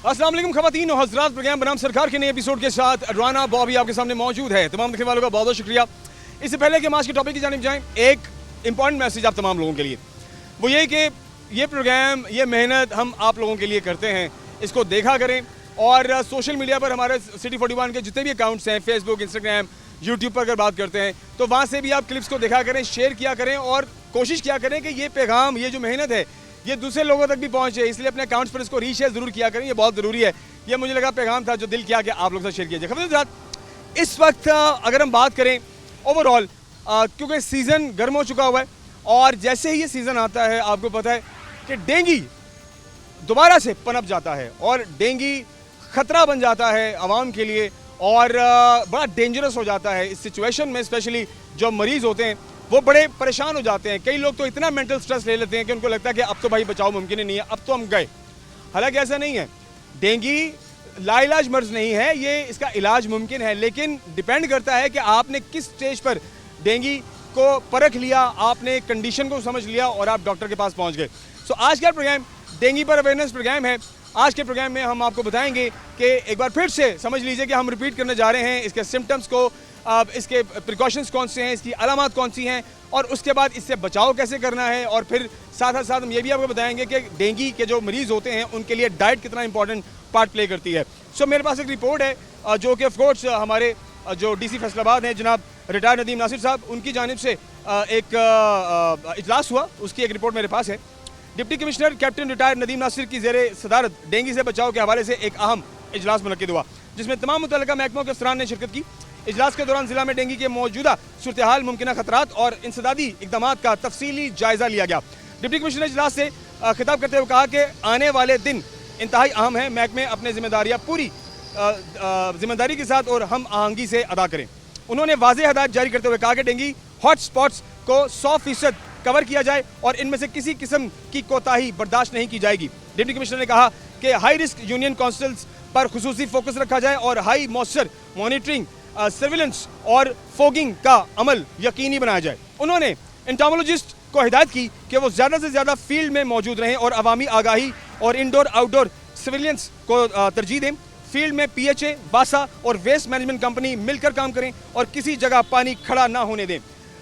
अस्सलाम वालेकुम ख़वातीन और हज़रात, प्रोग्राम बनाम सरकार के नए एपिसोड के साथ राना बॉबी आपके सामने मौजूद है। तमाम देखने वालों का बहुत बहुत शुक्रिया। इससे पहले कि हम आज के टॉपिक की जानिब जाएं, एक इंपॉर्टेंट मैसेज आप तमाम लोगों के लिए, वो ये कि ये प्रोग्राम, ये मेहनत हम आप लोगों के लिए करते हैं। इसको देखा करें और सोशल मीडिया पर हमारे सिटी 41 के जितने भी अकाउंट्स हैं, फेसबुक, इंस्टाग्राम, यूट्यूब पर अगर बात करते हैं तो वहाँ से भी आप क्लिप्स को देखा करें, शेयर किया करें और कोशिश किया करें कि ये पैगाम, ये जो मेहनत है, ये दूसरे लोगों तक भी पहुंचे। इसलिए अपने अकाउंट्स पर इसको रीशेयर जरूर किया करें, ये बहुत ज़रूरी है। ये मुझे लगा पैगाम था जो दिल किया कि आप लोग से शेयर किया जाए। खबर इस वक्त अगर हम बात करें ओवरऑल, क्योंकि सीज़न गर्म हो चुका हुआ है और जैसे ही ये सीज़न आता है आपको पता है कि डेंगू दोबारा से पनप जाता है और डेंगू ख़तरा बन जाता है आवाम के लिए और बड़ा डेंजरस हो जाता है। इस सिचुएशन में स्पेशली जो मरीज़ होते हैं वो बड़े परेशान हो जाते हैं। कई लोग तो इतना मेंटल स्ट्रेस ले लेते हैं कि उनको लगता है कि अब तो भाई बचाव मुमकिन ही नहीं है, अब तो हम गए। हालांकि ऐसा नहीं है, डेंगू लाइलाज मर्ज नहीं है, ये इसका इलाज मुमकिन है, लेकिन डिपेंड करता है कि आपने किस स्टेज पर डेंगू को परख लिया, आपने कंडीशन को समझ लिया और आप डॉक्टर के पास पहुँच गए। सो आज का प्रोग्राम डेंगू पर अवेयरनेस प्रोग्राम है। आज के प्रोग्राम में हम आपको बताएंगे कि एक बार फिर से समझ लीजिए कि हम रिपीट करने जा रहे हैं इसके सिम्टम्स को, इसके प्रिकॉशंस कौन से हैं, इसकी अलामात कौन सी हैं और उसके बाद इससे बचाव कैसे करना है। और फिर साथ साथ हम ये भी आपको बताएंगे कि डेंगू के जो मरीज़ होते हैं उनके लिए डाइट कितना इंपॉर्टेंट पार्ट प्ले करती है। सो मेरे पास एक रिपोर्ट है जो कि ऑफकोर्स हमारे जो DC फैसलाबाद हैं जनाब रिटायर्ड नदीम नासिर साहब, उनकी जानिब से एक इजलास हुआ, उसकी एक रिपोर्ट मेरे पास है। Deputy commissioner captain retired Nadeem Nasir की ज़ेरे सदारत डेंगू से बचाव के हवाले से एक अहम इजलास मुनक्किद हुआ जिसमें तमाम मुतल्लिका महकमों के अफसरान ने शिरकत की। इजलास के दौरान जिला में डेंगू के मौजूदा सूरत हाल, मुमकिन खतरात और इंसदादी इकदाम का तफसीली जायजा लिया गया। डिप्टी कमिश्नर ने इजलास से खिताब करते हुए कहा कि आने वाले दिन इंतहाई अहम है, महकमे अपने जिम्मेदारियाँ पूरी जिम्मेदारी के साथ और हम आहंगी से अदा करें। उन्होंने वाज़ेह हदायत जारी करते हुए कहा कि डेंगू हॉट स्पॉट्स को 100% कवर किया जाए और इनमें से किसी किस्म की कोताही बर्दाश्त नहीं की जाएगी। डिप्टी कमिश्नर ने कहा कि हाई रिस्क यूनियन काउंसिल्स पर खुसूसी फोकस रखा जाए और हाई मॉइस्चर मॉनिटरिंग, सर्विलेंस और फोगिंग का अमल यकीनी बनाया जाए। उन्होंने एंटोमोलॉजिस्ट को हिदायत की कि वो ज़्यादा से ज़्यादा फील्ड में मौजूद रहें और अवामी आगाही और इंडोर आउटडोर सर्विलेंस को तरजीह दें। फील्ड में PHA, वासा और वेस्ट मैनेजमेंट कंपनी मिलकर काम करें और किसी जगह पानी खड़ा ना होने दें।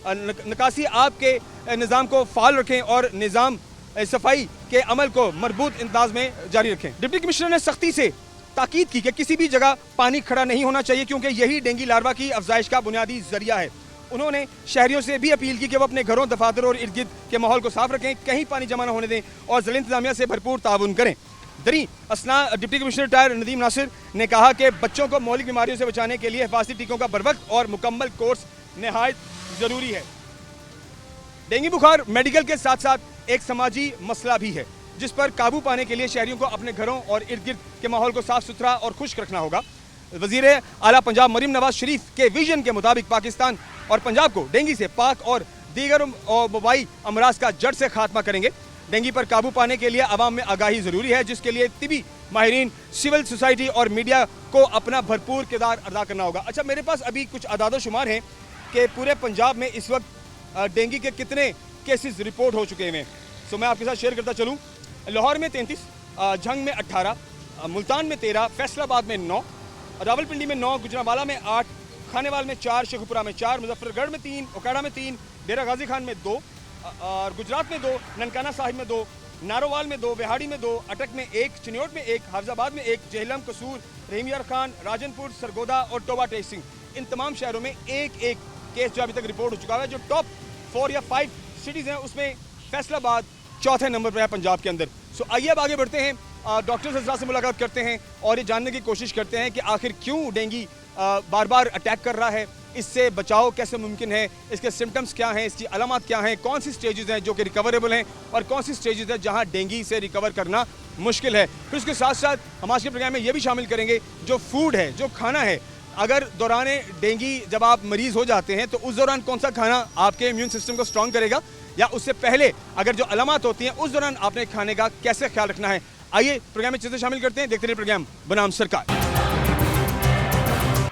निकासी आपके निज़ाम को फाल रखें और निज़ाम सफाई के अमल को मरबूत अंदाज में जारी रखें। डिप्टी कमिश्नर ने सख्ती से ताकीद की कि किसी भी जगह पानी खड़ा नहीं होना चाहिए क्योंकि यही डेंगू लार्वा की अफजाइश का बुनियादी जरिया है। उन्होंने शहरियों से भी अपील की कि वो अपने घरों, दफातर और इर्द गिर्द के माहौल को साफ रखें, कहीं पानी जमा न होने दें और ज़िला इंतजामिया से भरपूर ताउन करें। दरी असना deputy commissioner retired Nadeem Nasir ने कहा कि बच्चों को मौलिक बीमारियों से बचाने के लिए हिफाजती टीकों का बरवक्त और मुकम्मल कोर्स नहायत ज़रूरी है। डेंगू बुखार मेडिकल के साथ साथ एक समाजी मसला भी है जिस पर काबू पाने के लिए शहरियों को अपने घरों और इर्द गिर्द के माहौल को साफ सुथरा और खुश्क रखना होगा। वज़ीर आला पंजाब मरीम नवाज शरीफ के विजन के मुताबिक पाकिस्तान और पंजाब को डेंगू से पाक और दीगर वबाई अमराज का जड़ से खात्मा करेंगे। डेंगू पर काबू पाने के लिए आवाम में आगाही ज़रूरी है जिसके लिए तिबी माहिरीन, सिविल सोसाइटी और मीडिया को अपना भरपूर किरदार अदा करना होगा। अच्छा, मेरे पास अभी कुछ अदाद शुमार हैं कि पूरे पंजाब में इस वक्त डेंगू के कितने केसेस रिपोर्ट हो चुके हैं। सो मैं आपके साथ शेयर करता चलूँ। लाहौर में 33, झंग में 18, मुल्तान में 13, फैसलाबाद में 9, रावलपिंडी में 9, गुजरांवाला में 8, खानेवाल में 4, शेखुपुरा में 4, मुजफ्फरगढ़ में 3, ओकाड़ा में 3, डेरा गाजी खान में 2, और गुजरात में 2, ननकाना साहिब में 2, नारोवाल में 2, बिहाड़ी में 2, अटक में 1, चिन्योट में 1, हाफजाबाद में 1, जेहलम, कसूर, रहीमयार खान, राजनपुर, सरगोदा और टोबा टेसिंग, इन तमाम शहरों में एक केस जो अभी तक रिपोर्ट हो चुका है। जो टॉप 4 या 5 सिटीज़ हैं उसमें फैसलाबाद चौथे नंबर पर है पंजाब के अंदर। सो आइए अब आगे बढ़ते हैं, डॉक्टर्स हज़रात से मुलाकात करते हैं और ये जानने की कोशिश करते हैं कि आखिर क्यों डेंगू बार बार अटैक कर रहा है, इससे बचाव कैसे मुमकिन है, इसके सिम्टम्स क्या हैं, इसकी अलामात क्या हैं, कौन सी स्टेजेस हैं जो कि रिकवरेबल हैं और कौन सी स्टेजेस हैं जहां डेंगू से रिकवर करना मुश्किल है। फिर उसके साथ साथ हम आज के प्रोग्राम में ये भी शामिल करेंगे जो फूड है, जो खाना है, अगर दौरान डेंगू जब आप मरीज़ हो जाते हैं तो उस दौरान कौन सा खाना आपके इम्यून सिस्टम को स्ट्रॉन्ग करेगा या उससे पहले अगर जो अलामात होती हैं उस दौरान आपने खाने का कैसे ख्याल रखना है। आइए प्रोग्राम में चीज़ें शामिल करते हैं, देखते रहिए प्रोग्राम बनाम सरकार।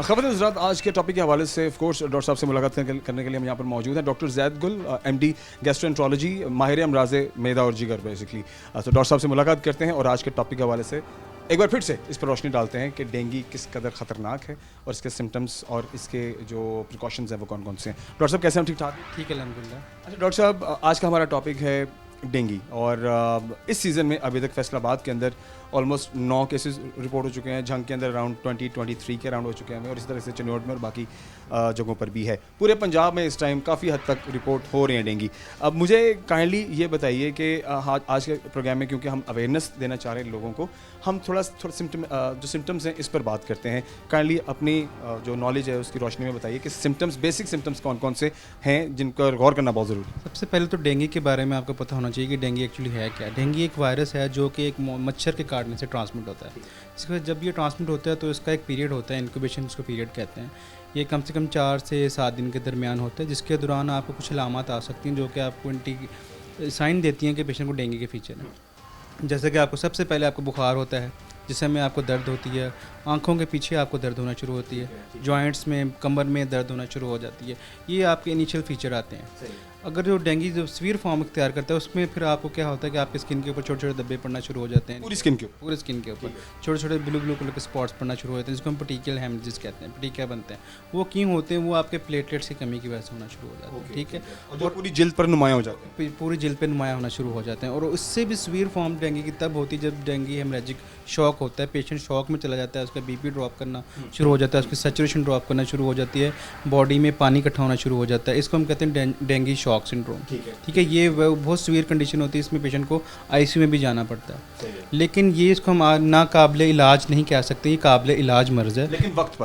खबर हज़रात, आज के टॉपिक के हवाले से ऑफ कोर्स डॉक्टर साहब से मुलाकात करने के लिए हम यहाँ पर मौजूद हैं। डॉक्टर जैद गुल, MD गैस्ट्रोएंट्रोलॉजी, माहिर अमराज़ मैदा और जिगर बेसिकली। तो डॉक्टर साहब से मुलाकात करते हैं और आज के टॉपिक के हवाले से एक बार फिर से इस पर रोशनी डालते हैं कि डेंगू किस कदर ख़तरनाक है और इसके सिम्टम्स और इसके जो प्रिकॉशंस हैं वो कौन कौन से हैं। डॉक्टर साहब कैसे हम ठीक ठाक? ठीक है अल्हम्दुलिल्लाह। अच्छा डॉक्टर साहब, आज का हमारा टॉपिक है डेंगू और इस सीज़न में अभी तक फैसलाबाद के अंदर ऑलमोस्ट 9 केसेस रिपोर्ट हो चुके हैं, झंग के अंदर अराउंड 23 के अराउंड हो चुके हैं और इसी तरह से चिन्नौड में और बाकी जगहों पर भी है। पूरे पंजाब में इस टाइम काफ़ी हद तक रिपोर्ट हो रहे हैं डेंगू। अब मुझे काइंडली ये बताइए कि आज के प्रोग्राम में क्योंकि हम अवेयरनेस देना चाह रहे हैं लोगों को, हम थोड़ा जो सिम्टम्स हैं इस पर बात करते हैं। काइंडली अपनी जो नॉलेज है उसकी रोशनी में बताइए कि सिम्टम्स, बेसिक सिम्टम्स कौन कौन से हैं जिन पर गौर करना बहुत ज़रूरी है। सबसे पहले तो डेंगू के बारे में आपको पता होना चाहिए कि डेंगू एक्चुअली है क्या। डेंगू एक वायरस है जो कि एक मच्छर के काटने से ट्रांसमिट होता है। इसके बाद जब ये ट्रांसमिट होता है तो इसका एक पीरियड होता है, इंक्यूबेशन इसको पीरियड कहते हैं। ये कम से कम 4 से 7 दिन के दरमियान होता है, जिसके दौरान आपको कुछ अलामत आ सकती हैं जो कि आपको साइन देती हैं कि पेशेंट को डेंगू के फीचर हैं। जैसे कि आपको सबसे पहले आपको बुखार होता है, जिसमें में आपको दर्द होती है, आंखों के पीछे आपको दर्द होना शुरू होती है, जॉइंट्स में, कमर में दर्द होना शुरू हो जाती है। ये आपके इनिशियल फीचर आते हैं। अगर जो डेंगू जो सीवियर फॉर्म इख्तियार करता है उसमें फिर आपको क्या होता है कि आपकी स्किन के ऊपर छोटे छोटे धब्बे पड़ना शुरू हो जाते हैं। पूरी स्किन के ऊपर? पूरे स्किन के ऊपर छोटे छोटे ब्लू ब्लू कलर के स्पॉट्स पड़ना शुरू हो जाते हैं, जिसको हम पेटिकुलर हेमरेजेस कहते हैं। पेटिकुलर बनते हैं, वो क्यों होते हैं? वो आपके प्लेटलेट्स की कमी की वजह से होना शुरू हो जाता है। ठीक है, और पूरी जिल्द पर नुमाया हो जाते हैं। पूरी जिल्द पे नुमाया होना शुरू हो जाते हैं। और उससे भी सीवियर फॉर्म डेंगू की तब होती है जब डेंगू हेमरेजिक शॉक होता है, पेशेंट शॉक में चला जाता है, उसका बीपी ड्रॉप करना शुरू हो जाता है, उसकी सैचुरेशन ड्रॉप करना शुरू हो जाती है, बॉडी में पानी इकट्ठा होना शुरू हो जाता है। इसको हम कहते हैं डेंगू शॉक सिंड्रोम। ठीक है, ये बहुत सीवियर कंडीशन होती है, इसमें पेशेंट को आईसीयू में भी जाना पड़ता है। लेकिन ये इसको हम नाकाबिले इलाज नहीं कह सकते, ये काबिले इलाज मर्ज़ है। लेकिन वक्त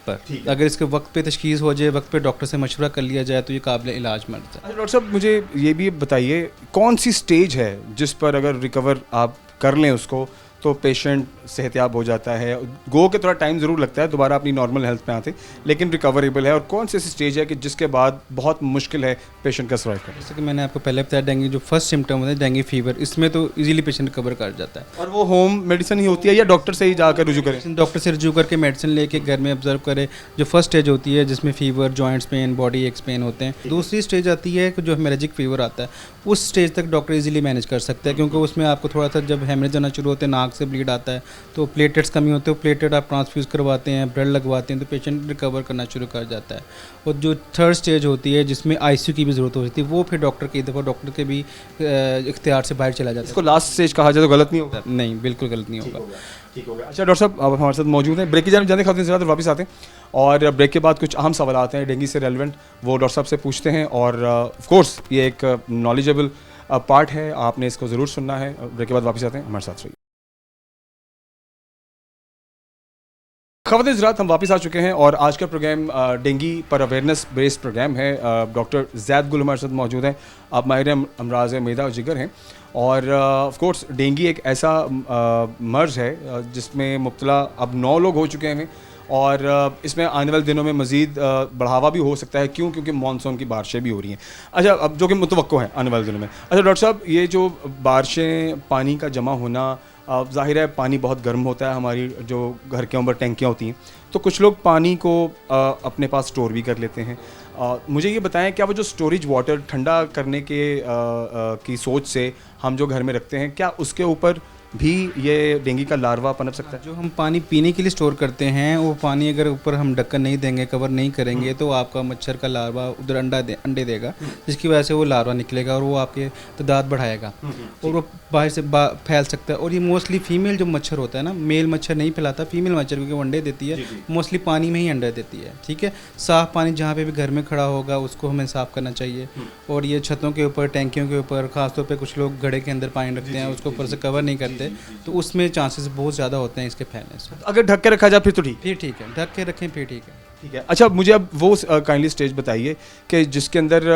पर अगर इसके वक्त पे तशखीस हो जाए, वक्त पे डॉक्टर से मशवरा कर लिया जाए तो ये काबिल इलाज मर्ज़ है। अच्छा डॉक्टर साहब, मुझे ये भी बताइए कौन सी स्टेज है जिस पर अगर रिकवर आप कर लें उसको तो पेशेंट सेहतयाब हो जाता है? गो के थोड़ा टाइम ज़रूर लगता है दोबारा अपनी नॉर्मल हेल्थ पे आते, लेकिन रिकवरेबल है। और कौन सी ऐसी स्टेज है कि जिसके बाद बहुत मुश्किल है पेशेंट का सर्वाइव करना? जैसे कि मैंने आपको पहले बताया, डेंगू जो फर्स्ट सिम्टम होता है डेंगू फीवर, इसमें तो इजीली पेशेंट रिकवर कर जाता है। और वो होम मेडिसिन ही होती है या डॉक्टर से ही जाकर रुजू करें? डॉक्टर से रुजू करके मेडिसिन लेके घर में ऑब्जर्व करे। जो फर्स्ट स्टेज होती है जिसमें fever, joints pain, body aches pain होते हैं। दूसरी स्टेज आती है कि जो हेमरेजिक फीवर आता है, उस स्टेज तक डॉक्टर इजीली मैनेज कर सकता है, क्योंकि उसमें आपको थोड़ा सा जब हेमरेज आना शुरू होते हैं, नाक से ब्लीड आता है, तो प्लेटलेट्स कमी होते हैं, प्लेटलेट आप ट्रांसफ्यूज़ करवाते हैं, ब्लड लगवाते हैं, तो पेशेंट रिकवर करना शुरू कर जाता है। और जो थर्ड स्टेज होती है जिसमें आईसीयू की भी ज़रूरत होती है, वो फिर डॉक्टर की दफ़ा डॉक्टर के भी इख्तियार से बाहर चला जाता है। इसको लास्ट स्टेज कहा जाए तो गलत नहीं होगा? नहीं, बिल्कुल गलत नहीं होगा। ठीक हो गया। अच्छा डॉक्टर साहब, आप हमारे साथ मौजूद हैं। ब्रेक की जाने जाने खाते हैं, वापस आते हैं और ब्रेक के बाद कुछ अहम सवाल आते हैं डेंगू से रेलिवेंट, वो डॉक्टर साहब से पूछते हैं। और ऑफ कोर्स ये एक नॉलेजेबल पार्ट है, आपने इसको ज़रूर सुनना है। ब्रेक के बाद वापस आते हैं, हमारे साथ रहिए। ख़वातीन हज़रात, हम वापस आ चुके हैं और आज का प्रोग्राम डेंगू पर अवेयरनेस बेस्ड प्रोग्राम है। डॉक्टर ज़ैद गुल हमारे साथ मौजूद हैं। आप माहिर अमराज मैदा और जिगर हैं और ऑफ कोर्स डेंगू एक ऐसा मर्ज़ है जिसमें मुब्तला अब 9 लोग हो चुके हैं और इसमें आने वाले दिनों में मज़ीद बढ़ावा भी हो सकता है। क्यों? क्योंकि मानसून की बारिशें भी हो रही हैं। अच्छा, अब जो कि मुतवक्को है आने वाले दिनों में। अच्छा डॉक्टर साहब, ये जो बारिशें, पानी का जमा होना, ज़ाहिर है पानी बहुत गर्म होता है, हमारी जो घर के ऊपर टैंकियाँ होती हैं, तो कुछ लोग पानी को अपने पास स्टोर भी कर लेते हैं। मुझे ये बताएं, क्या वो जो स्टोरेज वाटर ठंडा करने के की सोच से हम जो घर में रखते हैं, क्या उसके ऊपर भी ये डेंगू का लार्वा पनप सकता है? जो हम पानी पीने के लिए स्टोर करते हैं, वो पानी अगर ऊपर हम ढक्कन नहीं देंगे, कवर नहीं करेंगे, तो आपका मच्छर का लार्वा उधर अंडे देगा, जिसकी वजह से वो लार्वा निकलेगा और वो आपके तादाद बढ़ाएगा और वो बाहर से फैल सकता है। और ये मोस्टली फीमेल जो मच्छर होता है ना, मेल मच्छर नहीं फैलाता, फीमेल मच्छर, क्योंकि वो अंडे देती है, मोस्टली पानी में ही अंडे देती है। ठीक है, साफ़ पानी जहाँ पे भी घर में खड़ा होगा उसको हमें साफ़ करना चाहिए। और ये छतों के ऊपर, टैंकियों के ऊपर, ख़ासतौर पर कुछ लोग घड़े के अंदर पानी रखते हैं, उसको ऊपर से कवर नहीं करते, तो उसमें चांसेस बहुत ज़्यादा होते हैं इसके फैलने से। अगर ढक के रखा जाए फिर तो ठीक है, ढक के रखें फिर ठीक है। ठीक है। अच्छा, मुझे अब वो काइंडली स्टेज बताइए कि जिसके अंदर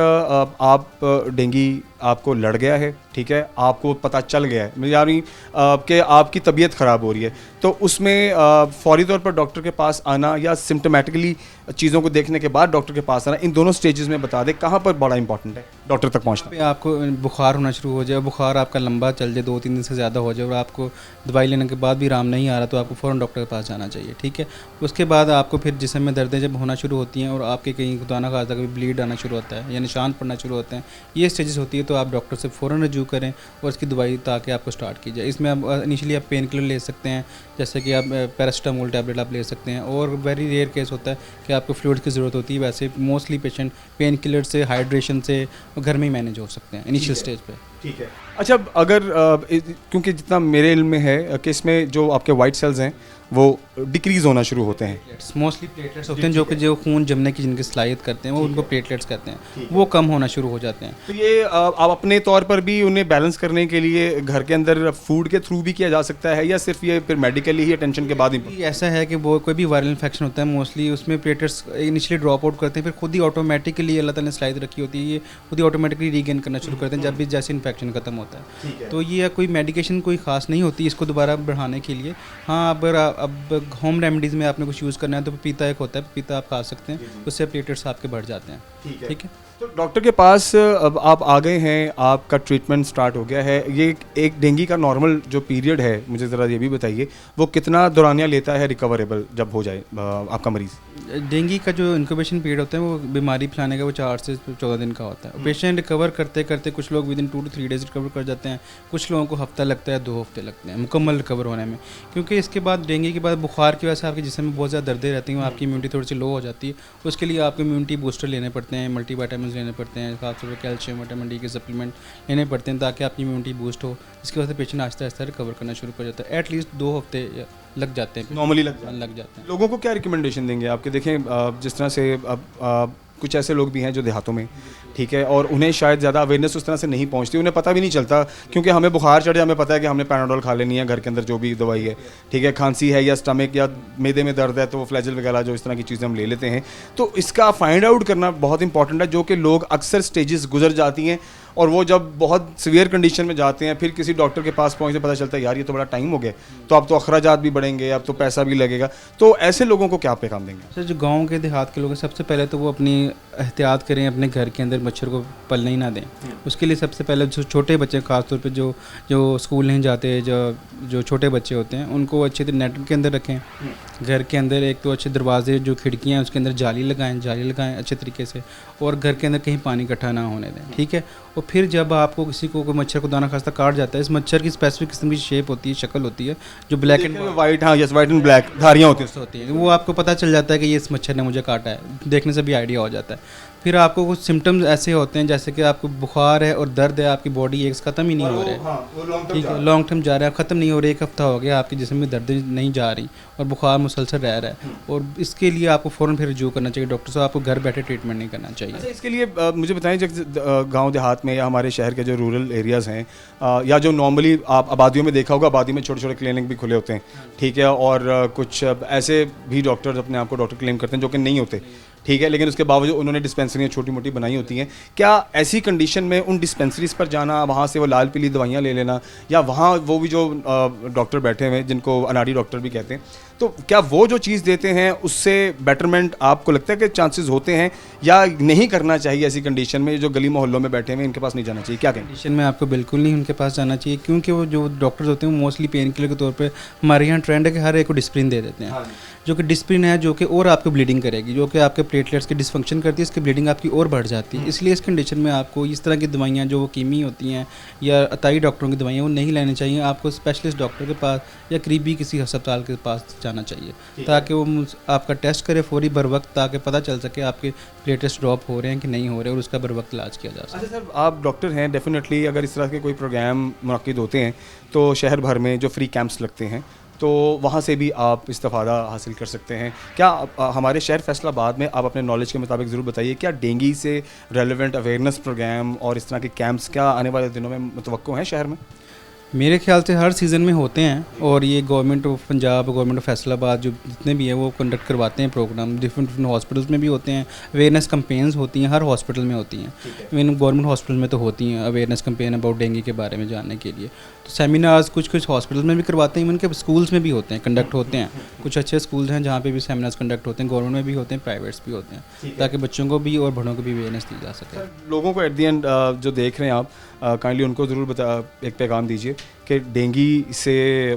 आप डेंगू आपको लड़ गया है, ठीक है, आपको पता चल गया है, यानी कि आपकी तबीयत ख़राब हो रही है, तो उसमें फौरी तौर पर डॉक्टर के पास आना या सिम्टोमेटिकली चीज़ों को देखने के बाद डॉक्टर के पास आना, इन दोनों स्टेजेस में बता दें कहाँ पर बड़ा इंपॉर्टेंट है डॉक्टर तक पहुँचना? आपको बुखार होना शुरू हो जाए, बुखार आपका लंबा चल जाए, 2-3 दिन से ज़्यादा हो जाए और आपको दवाई लेने के बाद भी आराम नहीं आ रहा, तो आपको फ़ौरन डॉक्टर के पास जाना चाहिए। ठीक है, उसके बाद आपको फिर जिस्म में दर्द दर्दें जब होना शुरू होती हैं और आपके कहीं खुदा ना खास्ता कभी ब्लीड आना शुरू होता है या निशान पड़ना शुरू होते हैं, ये स्टेजेस होती है, तो आप डॉक्टर से फ़ौरन रजू करें और इसकी दवाई ताकि आपको स्टार्ट की जाए। इसमें आप इनिशियली आप पेन किलर ले सकते हैं, जैसे कि आप पैरासीटामोल टैबलेट आप ले सकते हैं, और वेरी रेयर केस होता है कि आपको फ्लूइड की ज़रूरत होती है। वैसे मोस्टली पेशेंट पेन किलर से, हाइड्रेशन से घर में ही मैनेज हो सकते हैं इनिशियल स्टेज पे। ठीक है। अच्छा, अगर क्योंकि जितना मेरे इल्म में है कि इसमें जो आपके वाइट सेल्स हैं वो डिक्रीज़ होना शुरू होते हैं। मोस्टली प्लेटलेट्स होते हैं जो कि जो खून जमने की जिनकी सलाहियत करते हैं वो उनको प्लेटलेट्स कहते हैं, वो कम होना शुरू हो जाते हैं। तो ये आप अपने तौर पर भी उन्हें बैलेंस करने के लिए घर के अंदर फूड के थ्रू भी किया जा सकता है, या सिर्फ ये फिर मेडिकली ही अटेंशन के बाद ही? ऐसा है कि वो कोई भी वायरल इन्फेक्शन होता है मोस्टली उसमें प्लेटलेट्स इनिशियली ड्रॉप आउट करते हैं, फिर खुद ही ऑटोमेटिकली अल्लाह ताला ने सलाहियत रखी होती है, ये खुद ही ऑटोमेटिकली रीगेन करना शुरू करते हैं जब भी जैसे इन्फेक्शन खत्म होता है। तो ये कोई मेडिकेशन कोई खास नहीं होती इसको दोबारा बढ़ाने के लिए। हाँ, अगर अब होम रेमेडीज़ में आपने कुछ यूज़ करना है तो पपीता एक होता है, पपीता आप खा सकते हैं, उससे प्लेटलेट्स आपके बढ़ जाते हैं। ठीक है। तो डॉक्टर के पास अब आप आ गए हैं, आपका ट्रीटमेंट स्टार्ट हो गया है। ये एक डेंगू का नॉर्मल जो पीरियड है, मुझे ज़रा ये भी बताइए, वो कितना दौरानिया लेता है रिकवरेबल जब हो जाए आपका मरीज़? डेंगू का जो इंक्यूबेशन पीरियड होता है वो बीमारी फैलाने का वो 4 से 14 दिन का होता है। पेशेंट रिकवर करते करते कुछ लोग विदिन 2 to 3 डेज रिकवर कर जाते हैं, कुछ लोगों को हफ्ता लगता है, 2 हफ्ते लगते हैं मुकम्मल रिकवर होने में, क्योंकि इसके बाद डेंगू के बाद बुखार की वजह से आपके जिस्म में बहुत ज़्यादा दर्दें रहती हैं, आपकी इम्यूनिटी थोड़ी सी लो हो जाती है। उसके लिए आपको इम्यूनिटी बूस्टर लेने पड़ते हैं, मल्टीविटामिन लेने पड़ते हैं, खासतौर पर कैल्शियम, विटामिन डी के सप्लीमेंट लेने पड़ते हैं ताकि आपकी इम्यूनिटी बूस्ट हो। इसकी वजह से पेशेंट आहिस्ता आहिस्ता रिकवर करना शुरू कर जाता है। एटलीस्ट 2 हफ्ते लग जाते हैं, नॉर्मली लग जाते हैं। लोगों को क्या रिकमेंडेशन देंगे आपके? देखें, जिस तरह से अब कुछ ऐसे लोग भी हैं जो देहातों में, ठीक है, और उन्हें शायद ज़्यादा अवेयरनेस उस तरह से नहीं पहुंचती, उन्हें पता भी नहीं चलता, क्योंकि हमें बुखार चढ़े हमें पता है कि हमने पैराडोल खा लेनी है घर के अंदर जो भी दवाई है, ठीक है, खांसी है या स्टमक या मैदे में दर्द है तो वो फ्लैजल वगैरह जो इस तरह की चीज़ें हम ले लेते हैं। तो इसका फाइंड आउट करना बहुत इंपॉर्टेंट है, जो कि लोग अक्सर स्टेजेस गुजर जाती हैं और वो जब बहुत सीवियर कंडीशन में जाते हैं फिर किसी डॉक्टर के पास पहुंचते पता चलता है यार ये तो बड़ा टाइम हो गया, तो अब तो अखराजात भी बढ़ेंगे, अब तो पैसा भी लगेगा। तो ऐसे लोगों को क्या पैगाम देंगे? सर, जो गांव के देहात के लोग हैं, सबसे पहले तो वो अपनी एहतियात करें, अपने घर के अंदर मच्छर को पलने ही ना दें। उसके लिए सबसे पहले जो छोटे बच्चे, खासतौर पे जो स्कूल नहीं जाते, जो छोटे बच्चे होते हैं, उनको अच्छे से नेट के अंदर रखें। घर के अंदर एक तो अच्छे दरवाजे, जो खिड़कियाँ हैं उसके अंदर जाली लगाएं अच्छे तरीके से, और घर के अंदर कहीं पानी इकट्ठा ना होने दें, ठीक है। और फिर जब आपको किसी को कोई मच्छर को दाना खास्ता काट जाता है, इस मच्छर की स्पेसिफिक किस्म की शेप होती है, शक्ल होती है, जो ब्लैक एंड वाइट, हाँ यस, वाइट एंड ब्लैक धारियाँ होती हैं, वो आपको पता चल जाता है कि ये इस मच्छर ने मुझे काटा है, देखने से भी आइडिया हो जाता है। फिर आपको कुछ सिम्टम्स ऐसे होते हैं जैसे कि आपको बुखार है और दर्द है, आपकी बॉडी एक ख़त्म ही नहीं हो रहे, ठीक है, लॉन्ग टर्म जा रहा है, ख़त्म नहीं हो रहे, 1 हफ्ता हो गया, आपके जिस्म में दर्द नहीं जा रही और बुखार मुसलसल रह रहा है, और इसके लिए आपको फ़ौरन फिर रजू करना चाहिए डॉक्टर साहब, आपको घर बैठे ट्रीटमेंट नहीं करना चाहिए। अच्छा, इसके लिए मुझे बताएं, जब गांव देहात में या हमारे शहर के जो रूरल एरियाज़ हैं, या जो नॉर्मली आप आबादियों में देखा होगा, आबादी में छोटे छोटे क्लिनिक भी खुले होते हैं, ठीक है, और कुछ ऐसे भी डॉक्टर्स अपने आप को डॉक्टर क्लेम करते हैं जो कि नहीं होते, ठीक है, लेकिन उसके बावजूद उन्होंने डिस्पेंसरियाँ छोटी मोटी बनाई होती हैं। क्या ऐसी कंडीशन में उन डिस्पेंसरीज़ पर जाना, वहाँ से वो लाल पीली दवाइयाँ ले लेना, या वहाँ वो भी जो डॉक्टर बैठे हुए हैं जिनको अनाड़ी डॉक्टर भी कहते हैं, तो क्या वो जो चीज़ देते हैं उससे बेटरमेंट आपको लगता है कि चांसेस होते हैं, या नहीं करना चाहिए ऐसी कंडीशन में? जो गली मोहल्लों में बैठे हुए इनके पास नहीं जाना चाहिए, क्या कंडीशन में आपको बिल्कुल नहीं उनके पास जाना चाहिए, क्योंकि वो जो डॉक्टर्स होते हैं मोस्टली पेन किलर के तौर पर, हमारे यहाँ ट्रेंड है कि हर एक को डिस्प्रिन दे देते हैं, जो कि डिस्प्रिन है जो कि और आपको ब्लीडिंग करेगी, जो कि आपके प्लेटलेट्स की डिसफंक्शन करती है, इसकी ब्लीडिंग आपकी और बढ़ जाती है। इसलिए इस कंडीशन में आपको इस तरह की दवाइयाँ जो वो कीमी होती हैं या अताई डॉक्टरों की दवाइयाँ वो नहीं लेनी चाहिए, आपको स्पेशलिस्ट डॉक्टर के पास या करीबी किसी अस्पताल के पास जाना चाहिए ताकि वो आपका टेस्ट करे फौरी बर वक्त, ताकि पता चल सके आपके प्लेटलेट्स ड्रॉप हो रहे हैं कि नहीं हो रहे, और उसका बर वक्त इलाज किया जा सके। अच्छा सर, आप डॉक्टर हैं, डेफिनेटली अगर इस तरह के कोई प्रोग्राम मुनक्किद होते हैं तो शहर भर में जो फ्री कैंप्स लगते हैं तो वहाँ से भी आप इस्तेफ़ादा हासिल कर सकते हैं। क्या हमारे शहर फैसलाबाद में, आप अपने नॉलेज के मुताबिक ज़रूर बताइए, क्या डेंगू से रेलेवेंट अवेयरनेस प्रोग्राम और इस तरह के कैंप्स क्या आने वाले दिनों में मुतवक्को हैं शहर में? मेरे ख्याल से हर सीज़न में होते हैं, और ये government of Punjab, government of Faisalabad जो जितने भी हैं वो कंडक्ट करवाते हैं प्रोग्राम, डिफरेंट हॉस्पिटल्स में भी होते हैं, अवेयरनेस कैंपेन्स होती हैं, हर हॉस्पिटल में होती हैं, इवन गवर्नमेंट हॉस्पिटल में तो होती हैं अवेयरनेस कैंपेन अबाउट डेंगू के बारे में जानने के लिए। तो सेमिनार्स कुछ हॉस्पिटल में भी करवाते हैं, इवन के स्कूल्स में भी होते हैं, कंडक्ट होते हैं, कुछ अच्छे स्कूल्स हैं जहाँ पे भी सेमिनार्स कंडक्ट होते हैं, गवर्नमेंट में भी होते हैं, प्राइवेट्स भी होते हैं, ताकि बच्चों को भी और बड़ों को भी अवेयरनेस दी जा सके। लोगों को एट दी एंड जो देख रहे हैं आप, काइंडली उनको ज़रूर एक पैगाम दीजिए कि डेंगी से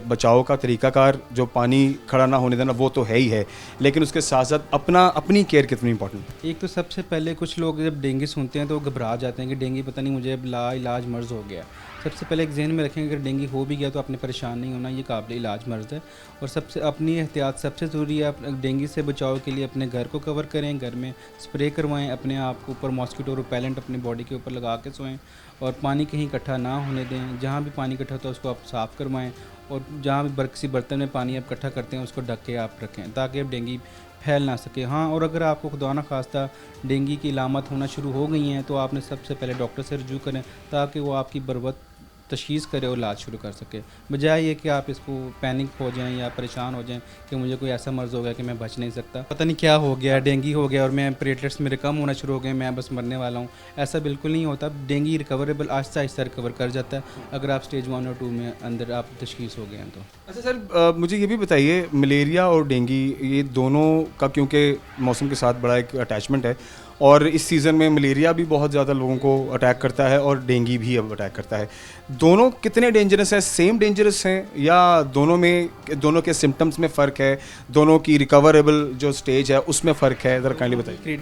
बचाव का तरीकाकार जो पानी खड़ा ना होने देना वो तो है ही है, लेकिन उसके साथ साथ अपनी केयर कितनी इंपॉर्टेंट है? एक तो सबसे पहले कुछ लोग जब डेंगू सुनते हैं तो घबरा जाते हैं कि डेंगू पता नहीं मुझे अब लाइलाज मर्ज़ हो गया। सबसे पहले एक जहन में रखें, अगर डेंगू हो भी गया तो आपने परेशान नहीं होना, ये काबिल इलाज मर्ज़ है। और सबसे अपनी एहतियात सबसे ज़रूरी है। आप डेंगू से बचाव के लिए अपने घर को कवर करें, घर में स्प्रे करवाएं, अपने आप के ऊपर मॉस्किटो रिपेलेंट अपनी बॉडी के ऊपर लगा के सोएं, और पानी कहीं इकट्ठा ना होने दें। जहाँ भी पानी इकट्ठा होता है उसको आप साफ़ करवाएं, और जहाँ भी किसी बर्तन में पानी आप इकट्ठा करते हैं उसको ढक के आप रखें ताकि अब डेंगू फैल ना सके। हाँ, और अगर आपको खुदा ना खास्ता डेंगू की इलामत होना शुरू हो गई हैं तो आपने सबसे पहले डॉक्टर से रजू करें ताकि वो आपकी बरवक्त तशखीस करे और इलाज शुरू कर सके, बजाय ये कि आप इसको पैनिक हो जाएं या परेशान हो जाएं कि मुझे कोई ऐसा मर्ज़ हो गया कि मैं बच नहीं सकता, पता नहीं क्या हो गया, डेंगू हो गया और मैं प्लेटलेट्स मेरे कम होना शुरू हो गए, मैं बस मरने वाला हूँ। ऐसा बिल्कुल नहीं होता। Dengue recoverable Aahista Aahista recover कर जाता है अगर आप स्टेज 1 और 2 में अंदर आप तशखीस हो गए हैं तो। अच्छा सर, मुझे ये भी बताइए, मलेरिया और डेंगू ये दोनों का क्योंकि मौसम के साथ बड़ा एक अटैचमेंट है, और इस सीज़न में मलेरिया भी बहुत ज़्यादा लोगों को अटैक करता है और डेंगू भी अब अटैक करता है, दोनों कितने डेंजरस हैं? सेम डेंजरस हैं या दोनों के सिम्टम्स में फ़र्क है, दोनों की रिकवरेबल जो स्टेज है उसमें फ़र्क है? ज़रा काइंडली बताइए।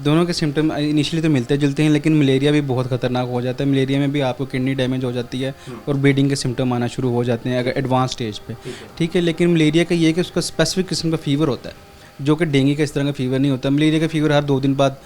दोनों के सिम्टम इनिशियली तो मिलते जुलते हैं, लेकिन मलेरिया भी बहुत ख़तरनाक हो जाता है। मलेरिया में भी आपको किडनी डैमेज हो जाती है और ब्लीडिंग के सिम्टम आना शुरू हो जाते हैं अगर एडवांस स्टेज पे, ठीक है। लेकिन मलेरिया का ये है कि उसका स्पेसिफिक किस्म का फीवर होता है जो कि डेंगू का इस तरह का फीवर नहीं होता। मलेरिया का फीवर हर 2 दिन बाद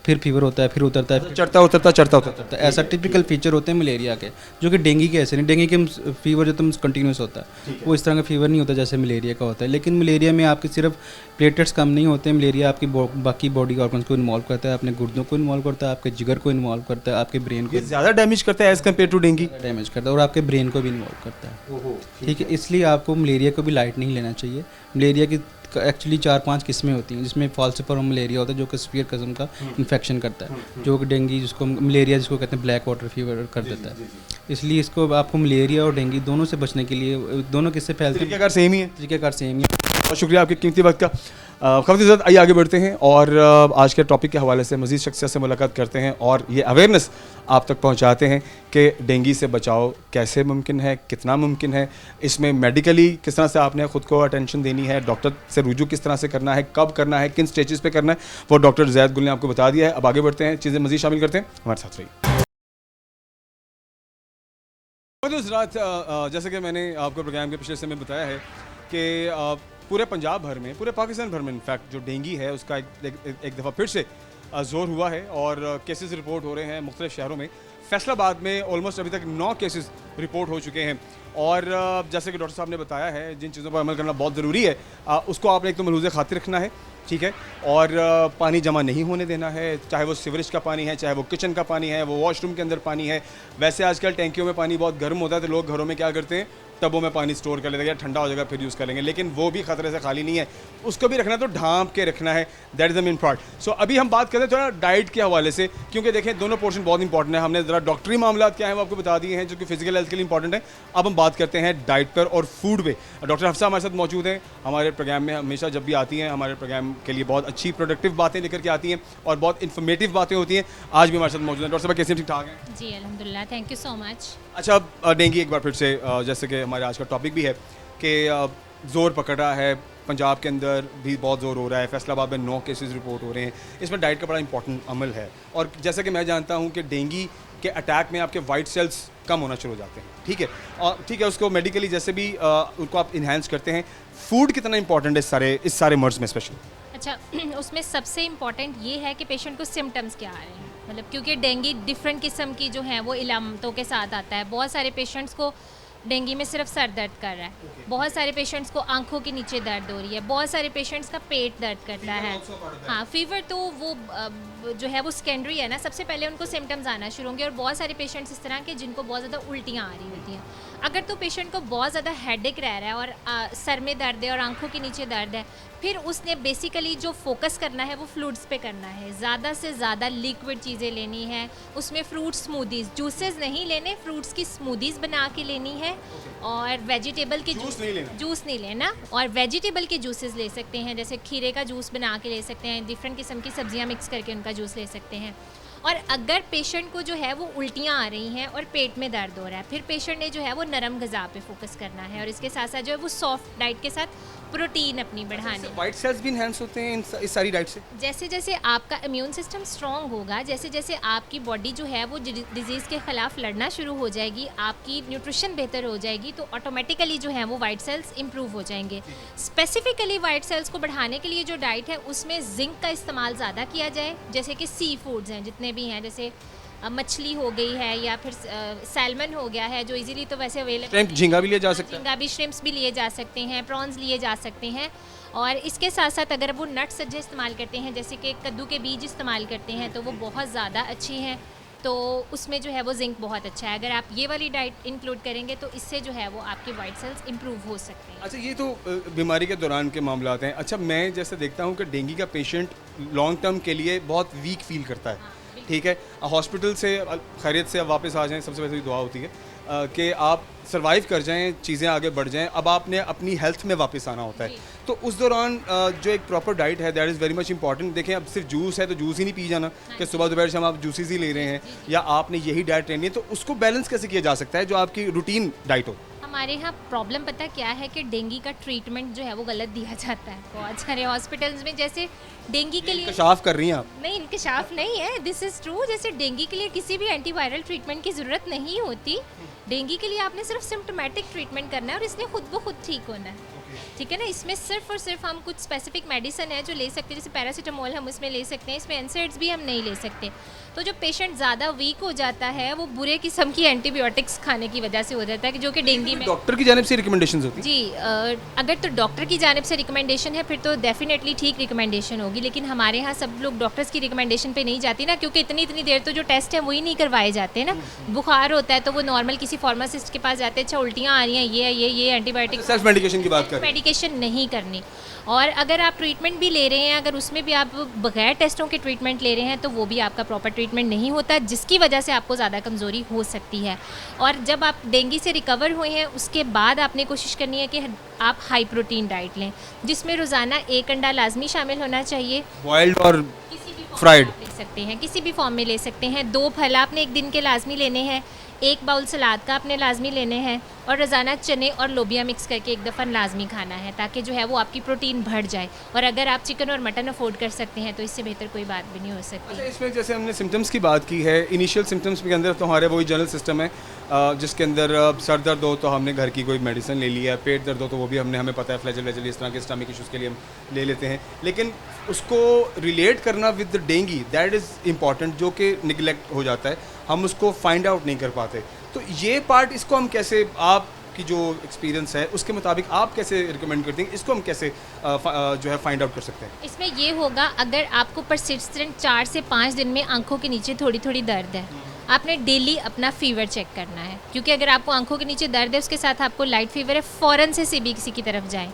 फिर फीवर होता है, फिर उतरता है, चढ़ता उतरता। ऐसा टिपिकल फीचर होते हैं मलेरिया के, जो कि डेंगू के ऐसे नहीं। डेंगू के फीवर जो तुम कंटिन्यूस होता है वो इस तरह का फीवर नहीं होता जैसे मलेरिया का होता है। लेकिन मलेरिया में आपके सिर्फ प्लेटलेट्स कम नहीं होते, मलेरिया आपकी बाकी बॉडी ऑर्गन्स को इन्वॉल्व करता है, अपने गुर्दों को इन्वॉल्व करता है, आपके जिगर को इन्वॉल्व करता है, आपके ब्रेन को ज़्यादा डैमेज करता है as compare to dengue, damage करता है, और आपके ब्रेन को भी इन्वॉल्व करता है, ठीक है। इसलिए आपको मलेरिया को भी लाइट नहीं लेना चाहिए। मलेरिया की एक्चुअली 4-5 किस्में होती हैं, जिसमें फॉल्सिफॉर्म मलेरिया होता है जो कि सीवियर किस्म का इन्फेक्शन करता है, जो कि डेंगू जिसको मलेरिया जिसको कहते हैं ब्लैक वाटर फीवर कर देता है। इसलिए इसको आपको मलेरिया और डेंगू दोनों से बचने के लिए, दोनों किससे फैलते हैं, तरीक़ाकार सेम ही है। तरीक़ाकार सेम ही है। बहुत शुक्रिया आपकी कीमती वक्त का। ख़वातीन हज़रात, आइए आगे बढ़ते हैं और आज के टॉपिक के हवाले से मज़ीद शख्सियत से मुलाकात करते हैं और ये अवेयरनेस आप तक पहुंचाते हैं कि डेंगू से बचाव कैसे मुमकिन है, कितना मुमकिन है, इसमें मेडिकली किस तरह से आपने ख़ुद को अटेंशन देनी है, डॉक्टर से रुजू किस तरह से करना है, कब करना है, किन स्टेजेस पे करना है, वो डॉक्टर ज़ैद गुल ने आपको बता दिया है। अब आगे बढ़ते हैं, चीज़ें मज़ीद शामिल करते हैं, हमारे साथ रहिए। जैसे कि मैंने आपको प्रोग्राम के पिछले समय बताया है कि पूरे पंजाब भर में, पूरे पाकिस्तान भर में इनफैक्ट जो डेंगू है उसका एक दफ़ा फिर से ज़ोर हुआ है और केसेस रिपोर्ट हो रहे हैं मुख्तलिफ शहरों में। फैसलाबाद में ऑलमोस्ट अभी तक 9 केसेस रिपोर्ट हो चुके हैं और जैसे कि डॉक्टर साहब ने बताया है, जिन चीज़ों पर अमल करना बहुत ज़रूरी है उसको आपने एक तो मलूज़ खातिर रखना है, ठीक है, और पानी जमा नहीं होने देना है, चाहे वो सीवरेज का पानी है, चाहे वो किचन का पानी है, वो वॉशरूम के अंदर पानी है। वैसे आजकल टैंकियों में पानी बहुत गर्म होता है तो लोग घरों में क्या करते हैं, टबों में पानी स्टोर कर लेते हैं, ठंडा हो जाएगा फिर यूज़ करेंगे, लेकिन वो भी ख़तरे से खाली नहीं है, उसको भी रखना तो ढांप के रखना है। That is the main part. So अभी हम बात करते हैं थोड़ा डाइट के हवाले से, क्योंकि देखें दोनों पोर्शन बहुत इंपॉर्टेंट है। हमने ज़रा डॉक्टरी मामला क्या है वो आपको बता दिए हैं जो कि फिजिकल हेल्थ के लिए इंपॉर्टेंट है। अब हम बात करते हैं डाइट पर और फूड पे। डॉक्टर हफ्सा हमारे साथ मौजूद हैं, हमारे प्रोग्राम में हमेशा जब भी आती हैं हमारे प्रोग्राम के लिए बहुत अच्छी प्रोडक्टिव बातें लेकर के आती हैं और बहुत इन्फॉर्मेटिव बातें होती हैं। आज भी हमारे साथ मौजूद हैं। डॉक्टर साहब कैसे, ठीक ठाक हैं? जी अल्हम्दुलिल्लाह, थैंक यू सो मच। अच्छा, अब डेंगू एक बार फिर से जैसे कि हमारे आज का टॉपिक भी है कि ज़ोर पकड़ रहा है, पंजाब के अंदर भी बहुत ज़ोर हो रहा है, फैसलाबाद में 9 केसेस रिपोर्ट हो रहे हैं, इसमें डाइट का बड़ा इंपॉर्टेंट अमल है। और जैसे कि मैं जानता हूँ कि डेंगू के अटैक में आपके वाइट सेल्स कम होना शुरू हो जाते हैं, ठीक है, और ठीक है, उसको मेडिकली जैसे भी उनको आप इन्हेंस करते हैं। फूड कितना इंपॉर्टेंट है इस सारे मर्ज में स्पेशली? अच्छा, उसमें सबसे इम्पॉर्टेंट ये है कि पेशेंट को सिम्टम्स क्या आ रहे हैं, मतलब क्योंकि डेंगू डिफरेंट किस्म की जो है वो इलामतों के साथ आता है। बहुत सारे पेशेंट्स को डेंगू में सिर्फ सर दर्द कर रहा है, बहुत सारे पेशेंट्स को आंखों के नीचे दर्द हो रही है, बहुत सारे पेशेंट्स का पेट दर्द करता है। हाँ, फीवर तो वो जो है वो सेकेंडरी है ना, सबसे पहले उनको सिम्टम्स आना शुरू होंगे। और बहुत सारे पेशेंट्स इस तरह के जिनको बहुत ज़्यादा उल्टियाँ आ रही होती हैं। अगर तो पेशेंट को बहुत ज़्यादा हेडेक रह रहा है और सर में दर्द है और आंखों के नीचे दर्द है, फिर उसने बेसिकली जो फोकस करना है वो फ्रूट्स पे करना है, ज़्यादा से ज़्यादा लिक्विड चीज़ें लेनी है, उसमें फ्रूट स्मूदीज़, जूसेस नहीं लेने, फ्रूट्स की स्मूदीज़ बना के लेनी है और वेजिटेबल के जूस नहीं लेना और वेजिटेबल के जूसेस ले सकते हैं, जैसे खीरे का जूस बना के ले सकते हैं, डिफरेंट किस्म की सब्जियां मिक्स करके उनका जूस ले सकते हैं। और अगर पेशेंट को जो है वो उल्टियाँ आ रही हैं और पेट में दर्द हो रहा है, फिर पेशेंट ने जो है वो नरम ग़िज़ा पे फोकस करना है और इसके साथ साथ जो है वो सॉफ्ट डाइट के साथ प्रोटीन अपनी बढ़ानी है। वाइट सेल्स भी इनहेंस होते हैं इस सारी डाइट से? जैसे जैसे आपका इम्यून सिस्टम स्ट्रॉन्ग होगा, जैसे जैसे आपकी बॉडी जो है वो डिजीज़ के ख़िलाफ़ लड़ना शुरू हो जाएगी, आपकी न्यूट्रिशन बेहतर हो जाएगी, तो ऑटोमेटिकली जो है वो वाइट सेल्स इंप्रूव हो जाएंगे। स्पेसिफिकली वाइट सेल्स को बढ़ाने के लिए जो डाइट है उसमें जिंक का इस्तेमाल ज़्यादा किया जाए, जैसे कि सी फूड्स हैं जितने भी हैं, जैसे मछली हो गई है या फिर सैल्मन हो गया है जो इजीली तो वैसे अवेलेबल, झींगा भी लिया जा सकता है? झींगा भी, श्रिम्प्स भी लिए जा सकते हैं, प्रॉन्स लिए जा सकते हैं। और इसके साथ साथ अगर वो नट्स सज्जे इस्तेमाल करते हैं, जैसे कि कद्दू के बीज इस्तेमाल करते हैं, तो वो बहुत ज़्यादा अच्छी हैं, तो उसमें जो है वो जिंक बहुत अच्छा है। अगर आप ये वाली डाइट इंक्लूड करेंगे तो इससे जो है वो आपके वाइट सेल्स इंप्रूव हो सकते हैं। अच्छा, ये तो बीमारी के दौरान के मामलात हैं। अच्छा, मैं जैसे देखता हूँ कि डेंगू का पेशेंट लॉन्ग टर्म के लिए बहुत वीक फील करता है, ठीक है, हॉस्पिटल से खैरियत से अब वापस आ जाएं, सबसे पहले दुआ होती है कि आप सरवाइव कर जाएं, चीज़ें आगे बढ़ जाएं। अब आपने अपनी हेल्थ में वापस आना होता है, तो उस दौरान जो एक प्रॉपर डाइट है that is very much important. देखें, अब सिर्फ जूस है तो जूस ही नहीं पी जाना कि सुबह दोपहर शाम आप जूसेस ही ले रहे हैं, या आपने यही डाइट लेनी है, तो उसको बैलेंस कैसे किया जा सकता है जो आपकी रूटीन डाइट हो? हमारे यहाँ प्रॉब्लम पता क्या है कि डेंगू का ट्रीटमेंट जो है वो गलत दिया जाता है बहुत सारे हॉस्पिटल्स में। जैसे डेंगू के लिए इंकशाफ कर रही हैं आप? नहीं, इंकशाफ नहीं है, दिस इज़ ट्रू। जैसे डेंगू के लिए किसी भी एंटीवायरल ट्रीटमेंट की ज़रूरत नहीं होती। डेंगू के लिए आपने सिर्फ सिम्टोमेटिक ट्रीटमेंट करना है और इसने खुद ब खुद ठीक होना है, ठीक है ना। इसमें सिर्फ और सिर्फ हम कुछ स्पेसिफिक मेडिसिन है जो ले सकते हैं, जैसे पैरासीटामोल हम इसमें ले सकते हैं, इसमें एनसेड्स भी हम नहीं ले सकते। तो जो पेशेंट ज़्यादा वीक हो जाता है वो बुरे किस्म की एंटीबायोटिक्स खाने की वजह से हो जाता है, कि जो कि डेंगू में डॉक्टर की जानिब से रिकमेंडेशन होती है? जी, अगर तो डॉक्टर की जानिब से रिकमेंडेशन है फिर तो डेफिनेटली ठीक रिकमेंडेशन होगी, लेकिन हमारे यहाँ सब लोग डॉक्टर्स की रिकमेंडेशन पे नहीं जाती ना, क्योंकि इतनी देर तो जो टेस्ट है वही नहीं करवाए जाते ना। बुखार होता है तो वो नॉर्मल किसी फार्मासिस्ट के पास जाते हैं, अच्छा उल्टियाँ आ रही हैं, ये एंटीबायोटिक, सेल्फ मेडिकेशन की बात कर रहे हैं? मेडिकेशन नहीं करनी। और अगर आप ट्रीटमेंट भी ले रहे हैं, अगर उसमें भी आप बगैर टेस्टों के ट्रीटमेंट ले रहे हैं, तो वो भी आपका प्रॉपर ट्रीटमेंट नहीं होता, जिसकी वजह से आपको ज़्यादा कमज़ोरी हो सकती है। और जब आप डेंगू से रिकवर हुए हैं उसके बाद आपने कोशिश करनी है कि आप हाई प्रोटीन डाइट लें, जिसमें रोज़ाना 1 अंडा लाजमी शामिल होना चाहिए, बॉइल्ड और किसी भी फ्राइड ले सकते हैं, किसी भी फॉर्म में ले सकते हैं। 2 फल आपने एक दिन के लाजमी लेने हैं, 1 बाउल सलाद का आपने लाजमी लेने हैं, और रोज़ाना चने और लोबिया मिक्स करके 1 दफ़ा लाजमी खाना है, ताकि जो है वो आपकी प्रोटीन बढ़ जाए। और अगर आप चिकन और मटन अफोर्ड कर सकते हैं तो इससे बेहतर कोई बात भी नहीं हो सकती। अच्छा, इसमें जैसे हमने सिम्टम्स की बात की है, इनिशियल सिम्टम्स के अंदर तो हमारे वही जनरल सिस्टम है, जिसके अंदर सर दर्द हो तो हमने घर की कोई मेडिसिन ले ली है, पेट दर्द हो तो वो भी हमें पता है फ्लैजल वेजल इस तरह के स्टमक इशूज़ के लिए हम ले लेते हैं, लेकिन उसको रिलेट करना with dengue that is important, जो कि निगलेक्ट हो जाता है, हम उसको फाइंड आउट नहीं कर पाते। तो ये पार्ट, इसको हम कैसे, आपकी जो एक्सपीरियंस है उसके मुताबिक आप कैसे रिकमेंड करते हैं, इसको हम कैसे जो है फाइंड आउट कर सकते हैं? इसमें ये होगा, अगर आपको परसिस्टेंट 4 से 5 दिन में आंखों के नीचे थोड़ी थोड़ी दर्द है, आपने डेली अपना फीवर चेक करना है, क्योंकि अगर आपको आंखों के नीचे दर्द है उसके साथ आपको लाइट फीवर है, फ़ौरन से सीबीसी की तरफ जाएं।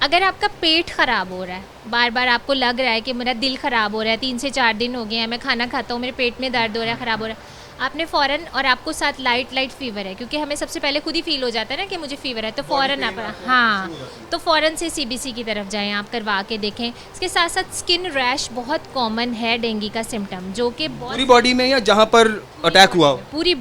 अगर आपका पेट ख़राब हो रहा है, बार बार आपको लग रहा है कि मेरा दिल ख़राब हो रहा है, 3 से 4 दिन हो गए हैं, मैं खाना खाता हूँ मेरे पेट में दर्द हो रहा है, ख़राब हो रहा है, आपने फ़ौरन, और आपको साथ लाइट फीवर है, क्योंकि हमें सबसे पहले खुद ही फील हो जाता है ना कि मुझे फीवर है, तो फ़ौरन आप, हाँ, तो फ़ौरन से सीबीसी की तरफ जाएं, आप करवा के देखें। इसके साथ साथ स्किन रैश बहुत कॉमन है डेंगू का सिम्टम, जो कि पूरी बॉडी में या जहाँ पर अटैक हुआ? पूरी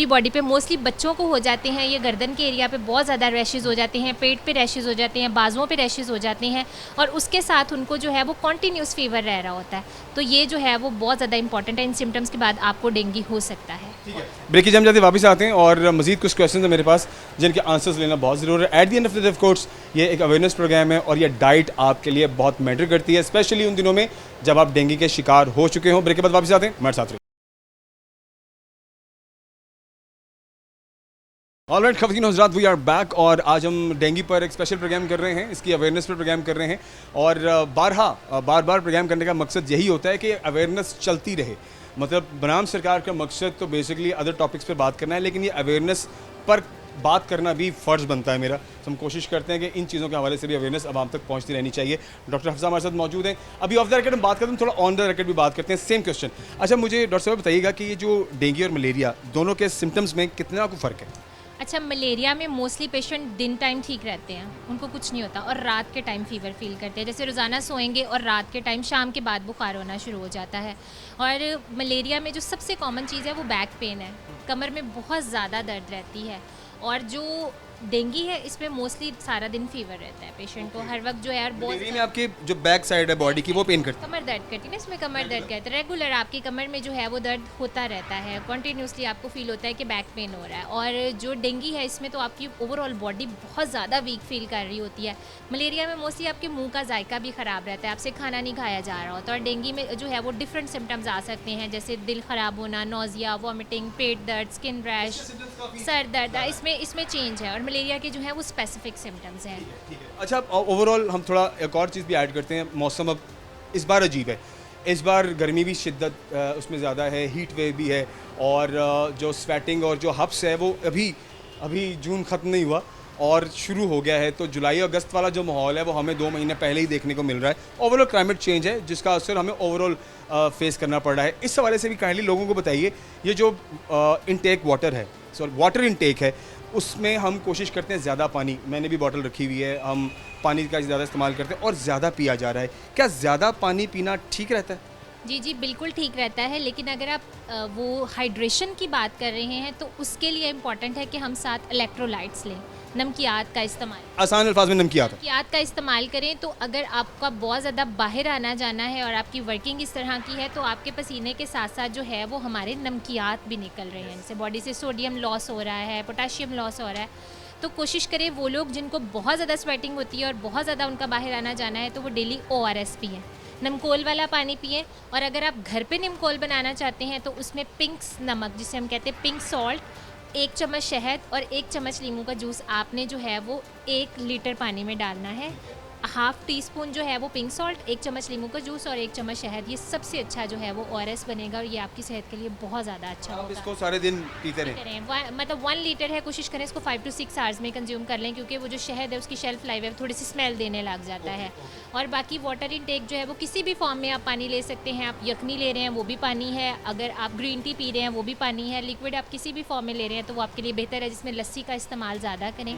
बॉडी पे मोस्टली बच्चों को हो जाते हैं, ये गर्दन के एरिया पे बहुत ज़्यादा रैशेज़ हो जाते हैं, पेट पे रैशेज़ हो जाते हैं, बाजुओं पे रैशेज़ हो जाते हैं, और उसके साथ उनको जो है वो कॉन्टीन्यूस फीवर रह रहा होता है। तो ये जो है वो बहुत ज़्यादा इंपॉर्टेंट है, इन सिम्टम्स के बाद आपको डेंगू हो सकता है। ठीक है, ब्रेक की जम जाते वापस आते हैं, और मजीद कुछ क्वेश्चन है मेरे पास जिनके आंसर्स लेना बहुत ज़रूरी है। At the end of the day of course ये एक अवेयरनेस प्रोग्राम है, और ये डाइट आपके लिए बहुत मैटर करती है, स्पेशली उन दिनों में जब आप डेंगू के शिकार हो चुके हों। ब्रेक के बाद वापस आते हैं, हमारे साथ रहिए। ऑलराइट खवातीन हज़रात, वी आर बैक, और आज हम डेंगू पर एक स्पेशल प्रोग्राम कर रहे हैं, इसकी अवेयरनेस पर प्रोग्राम कर रहे हैं, और बार बार प्रोग्राम करने का मकसद यही होता है कि अवेयरनेस चलती रहे। मतलब बनाम सरकार का मकसद तो बेसिकली अदर टॉपिक्स पर बात करना है, लेकिन ये अवेयरनेस पर बात करना भी फ़र्ज़ बनता है मेरा। तो हम कोशिश करते हैं कि इन चीज़ों के हवाले से भी अवेयरनेस आवाम तक पहुंचती रहनी चाहिए। डॉक्टर हफ्सा हमारे साथ मौजूद हैं। अभी ऑफ द रिकॉर्ड हम बात करते हैं, थोड़ा ऑन द रिकॉर्ड भी बात करते हैं। सेम क्वेश्चन, अच्छा मुझे डॉक्टर साहब बताइएगा कि ये जो डेंगू और मलेरिया दोनों के सिम्टम्स में कितना को फ़र्क है? अच्छा, मलेरिया में मोस्टली पेशेंट दिन टाइम ठीक रहते हैं, उनको कुछ नहीं होता, और रात के टाइम फीवर फील करते हैं। जैसे रोज़ाना सोएंगे और रात के टाइम शाम के बाद बुखार होना शुरू हो जाता है। और मलेरिया में जो सबसे कॉमन चीज़ है वो बैक पेन है, कमर में बहुत ज़्यादा दर्द रहती है। और जो डेंगू है इसमें मोस्टली सारा दिन फीवर रहता है पेशेंट को, हर वक्त जो है, और मलेरिया में आपकी जो बैक साइड है बॉडी की वो पेन करती कमर दर्द करती है ना, इसमें कमर दर्द करता है रेगुलर, आपकी कमर में जो है वो दर्द होता रहता है, कॉन्टीन्यूसली आपको फील होता है कि बैक पेन हो रहा है। और जो डेंगू है इसमें तो आपकी ओवरऑल बॉडी बहुत ज़्यादा वीक फील कर रही होती है। मलेरिया में मोस्टली आपके मुंह का जायका भी ख़राब रहता है, आपसे खाना नहीं खाया जा रहा होता। और डेंगू में जो है वो डिफरेंट सिम्टम्स आ सकते हैं, जैसे दिल ख़राब होना, नोज़िया, वॉमिटिंग, पेट दर्द, स्किन रैश, सर दर्द, इसमें चेंज है। और मलेरिया के जो है वो स्पेसिफिक सिम्टम्स हैं। अच्छा, ओवरऑल हम थोड़ा एक और चीज़ भी ऐड करते हैं। मौसम अब इस बार अजीब है, इस बार गर्मी भी शिद्दत उसमें ज़्यादा है, हीट वेव भी है, और जो स्वेटिंग और जो हब्स है वो अभी जून ख़त्म नहीं हुआ और शुरू हो गया है। तो जुलाई अगस्त वाला जो माहौल है वो हमें 2 महीने पहले ही देखने को मिल रहा है। ओवरऑल क्लाइमेट चेंज है जिसका असर हमें ओवरऑल फेस करना पड़ रहा है। इस हवाले से भी काइंडली लोगों को बताइए, ये जो इनटेक वाटर है, वाटर इनटेक है, उसमें हम कोशिश करते हैं ज़्यादा पानी, मैंने भी बॉटल रखी हुई है, हम पानी का ज़्यादा इस्तेमाल करते हैं और ज़्यादा पिया जा रहा है। क्या ज़्यादा पानी पीना ठीक रहता है? जी जी, बिल्कुल ठीक रहता है, लेकिन अगर आप वो हाइड्रेशन की बात कर रहे हैं तो उसके लिए इम्पॉर्टेंट है कि हम साथ इलेक्ट्रोलाइट्स लें, नमकियात का इस्तेमाल, आसान अल्फाज में नमकियात नमकियात का इस्तेमाल करें। तो अगर आपका बहुत ज़्यादा बाहर आना जाना है और आपकी वर्किंग इस तरह की है तो आपके पसीने के साथ साथ जो है वो हमारे नमकियात भी निकल रहे हैं, जैसे बॉडी से सोडियम लॉस हो रहा है, पोटाशियम लॉस हो रहा है। तो कोशिश करें वो लोग जिनको बहुत ज़्यादा स्वेटिंग होती है और बहुत ज़्यादा उनका बाहर आना जाना है तो वो डेली ORS पिएँ, नमकोल वाला पानी पिएं। और अगर आप घर पे नमकोल बनाना चाहते हैं तो उसमें पिंक्स नमक, जिसे हम कहते हैं पिंक सॉल्ट, 1 चम्मच शहद और 1 चम्मच नींबू का जूस आपने जो है वो 1 लीटर पानी में डालना है। हाफ़ टी स्पून जो है वो पिंक सॉल्ट, 1 चम्मच नींबू का जूस और 1 चम्मच शहद, ये सबसे अच्छा जो है वो ORS बनेगा और ये आपकी सेहत के लिए बहुत ज़्यादा अच्छा आप होगा। इसको सारे दिन पीते रहें। करें मतलब 1 लीटर है, कोशिश करें इसको 5 to 6 आवर्स में कंज्यूम कर लें, क्योंकि वो जो शहद है उसकी शेल्फ लाइफ है थोड़ी सी स्मेल देने लग जाता है। और बाकी वाटर इनटेक जो है वो किसी भी फॉर्म में आप पानी ले सकते हैं। आप यखनी ले रहे हैं वो भी पानी है, अगर आप ग्रीन टी पी रहे हैं वो भी पानी है, लिक्विड आप किसी भी फॉर्म में ले रहे हैं तो वो आपके लिए बेहतर है, जिसमें लस्सी का इस्तेमाल ज़्यादा करें।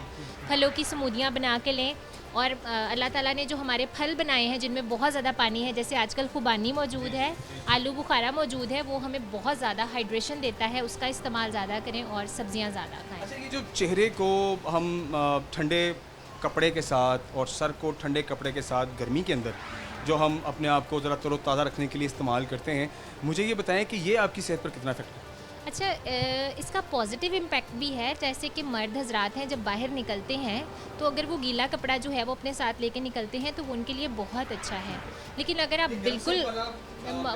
फलों की स्मूदियाँ बना के लें। और अल्लाह ताला ने जो हमारे फल बनाए हैं जिनमें बहुत ज़्यादा पानी है, जैसे आजकल खुबानी मौजूद है, आलू बुखारा मौजूद है, वो हमें बहुत ज़्यादा हाइड्रेशन देता है, उसका इस्तेमाल ज़्यादा करें और सब्जियां ज़्यादा खाएं। अच्छा, ये जो चेहरे को हम ठंडे कपड़े के साथ और सर को ठंडे कपड़े के साथ गर्मी के अंदर जो हम अपने आप को ज़रा तरोताज़ा रखने के लिए इस्तेमाल करते हैं, मुझे ये बताएं कि ये आपकी सेहत पर कितना इफेक्ट है? अच्छा, इसका पॉजिटिव इम्पैक्ट भी है, जैसे कि मर्द हजरात हैं जब बाहर निकलते हैं तो अगर वो गीला कपड़ा जो है वो अपने साथ लेके निकलते हैं तो वो उनके लिए बहुत अच्छा है। लेकिन अगर आप बिल्कुल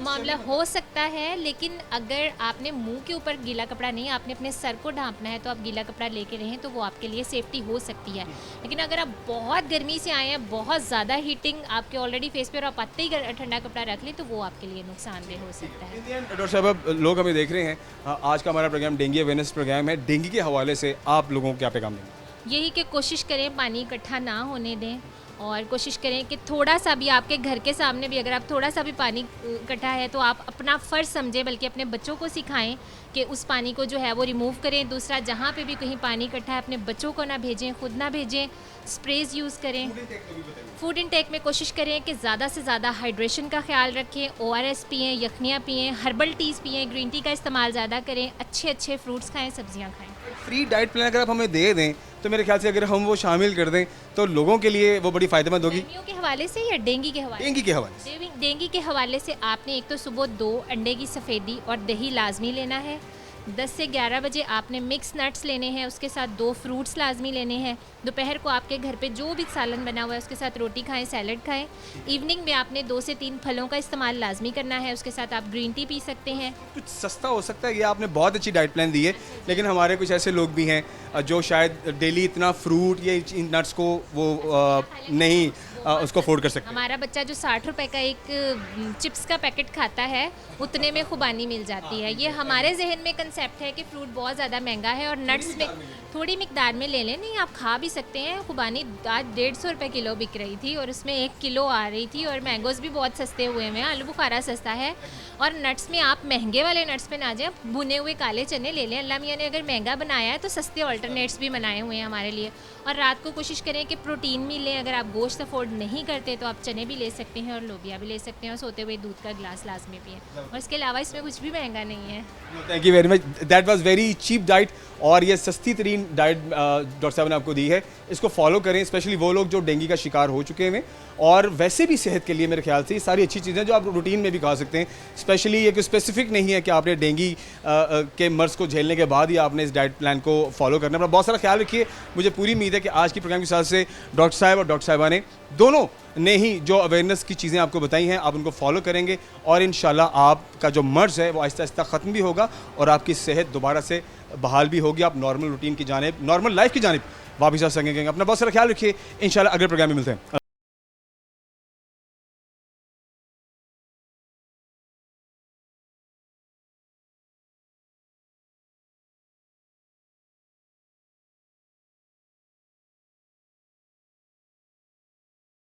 मामला हो सकता है, लेकिन अगर आपने मुंह के ऊपर गीला कपड़ा नहीं, आपने अपने सर को ढांपना है तो आप गीला कपड़ा लेके रहें तो वो आपके लिए सेफ्टी हो सकती है। लेकिन अगर आप बहुत गर्मी से आए हैं, बहुत ज़्यादा हीटिंग आपके ऑलरेडी फेस पे और आप आते ही ठंडा कपड़ा रख लें तो वो आपके लिए नुकसानदेह हो सकता है। डॉक्टर साहब, अब लोग हमें देख रहे हैं, आज का हमारा प्रोग्राम डेंगू अवेयरनेस प्रोग्राम है, डेंगू के हवाले से आप लोगों को क्या पैगाम देंगे? यही कि कोशिश करें पानी इकट्ठा ना होने दें और कोशिश करें कि थोड़ा सा भी आपके घर के सामने भी अगर आप थोड़ा सा भी पानी इकट्ठा है तो आप अपना फ़र्ज़ समझें, बल्कि अपने बच्चों को सिखाएं कि उस पानी को जो है वो रिमूव करें। दूसरा, जहाँ पे भी कहीं पानी इकट्ठा है अपने बच्चों को ना भेजें, खुद ना भेजें, स्प्रेज यूज़ करें। फूड इनटेक में कोशिश करें कि ज़्यादा से ज़्यादा हाइड्रेशन का ख्याल रखें, ORS पिएँ, यखनियाँ पिएँ, हर्बल टीज़ पिएँ, ग्रीन टी का इस्तेमाल ज़्यादा करें, अच्छे फ्रूट्स खाएँ, सब्जियाँ खाएँ। फ्री डाइट प्लान अगर आप हमें दे दें तो मेरे ख्याल से अगर हम वो शामिल कर दें तो लोगों के लिए वो बड़ी फ़ायदेमंद होगी। गर्मियों के हवाले से या डेंगू के हवाले? डेंगू के हवाले से। डेंगू के हवाले से आपने एक तो सुबह 2 अंडे की सफ़ेदी और दही लाजमी लेना है। 10 से 11 बजे आपने मिक्स नट्स लेने हैं, उसके साथ 2 फ्रूट्स लाजमी लेने हैं। दोपहर को आपके घर पे जो भी सालन बना हुआ है उसके साथ रोटी खाएं, सैलड खाएं। इवनिंग में आपने 2 से 3 फलों का इस्तेमाल लाजमी करना है, उसके साथ आप ग्रीन टी पी सकते हैं। कुछ सस्ता हो सकता है, ये आपने बहुत अच्छी डाइट प्लान दी है, लेकिन हमारे कुछ ऐसे लोग भी हैं जो शायद डेली इतना फ्रूट या इन नट्स को वो नहीं उसको अफोर्ड कर सकते हैं। हमारा बच्चा जो 60 रुपए का एक चिप्स का पैकेट खाता है उतने में खुबानी मिल जाती है। ये हमारे जहन में कंसेप्ट है कि फ्रूट बहुत ज़्यादा महंगा है और नट्स में थोड़ी मिकदार में ले लें, नहीं आप खा भी सकते हैं। खुबानी आज 150 रुपये किलो बिक रही थी और उसमें 1 किलो आ रही थी, और मैंगोज़ भी बहुत सस्ते हुए हैं, आलू बुखारा सस्ता है। और नट्स में आप महंगे वाले नट्स पे ना जाएं, भुने हुए काले चने ले लें। अल्लाह मियाँ ने अगर महंगा बनाया है तो सस्ते ऑल्टरनेट्स भी बनाए हुए हैं हमारे लिए। और रात को कोशिश करें कि प्रोटीन भी लें। अगर आप गोश्त अफोर्ड नहीं करते तो आप चने भी ले सकते हैं और लोबिया भी ले सकते हैं, और सोते हुए दूध का गिलास लाजमी पिएं। और इसके अलावा इसमें कुछ भी महंगा नहीं है। Thank you very much, that was very cheap diet. और ये सस्ती तरीन डाइट डॉक्टर साहब ने आपको दी है, इसको फॉलो करें, स्पेशली वो लोग जो डेंगू का शिकार हो चुके हैं। और वैसे भी सेहत के लिए मेरे ख्याल से ये सारी अच्छी चीज़ें जो आप रूटीन में भी खा सकते हैं। स्पेशली ये कोई स्पेसिफिक नहीं है कि आपने डेंगू के मर्ज को झेलने के बाद ही आपने इस डाइट प्लान को फॉलो करना है। अपना बहुत सारा ख्याल रखिए। मुझे पूरी उम्मीद है कि आज की प्रोग्राम के साथ से डॉक्टर साहब और डॉक्टर साहिबा ने दोनों ने ही जो अवेयरनेस की चीज़ें आपको बताई हैं आप उनको फॉलो करेंगे, और इंशाल्लाह आपका जो मर्ज है वो आहिस्ता आहिस्ता ख़त्म भी होगा और आपकी सेहत दोबारा से बहाल भी होगी। आप नॉर्मल रूटीन की जानिब, नॉर्मल लाइफ की जानिब वापस आ सकेंगे। अपना बहुत सारा ख्याल रखिए। इंशाल्लाह अगले प्रोग्राम में मिलते हैं।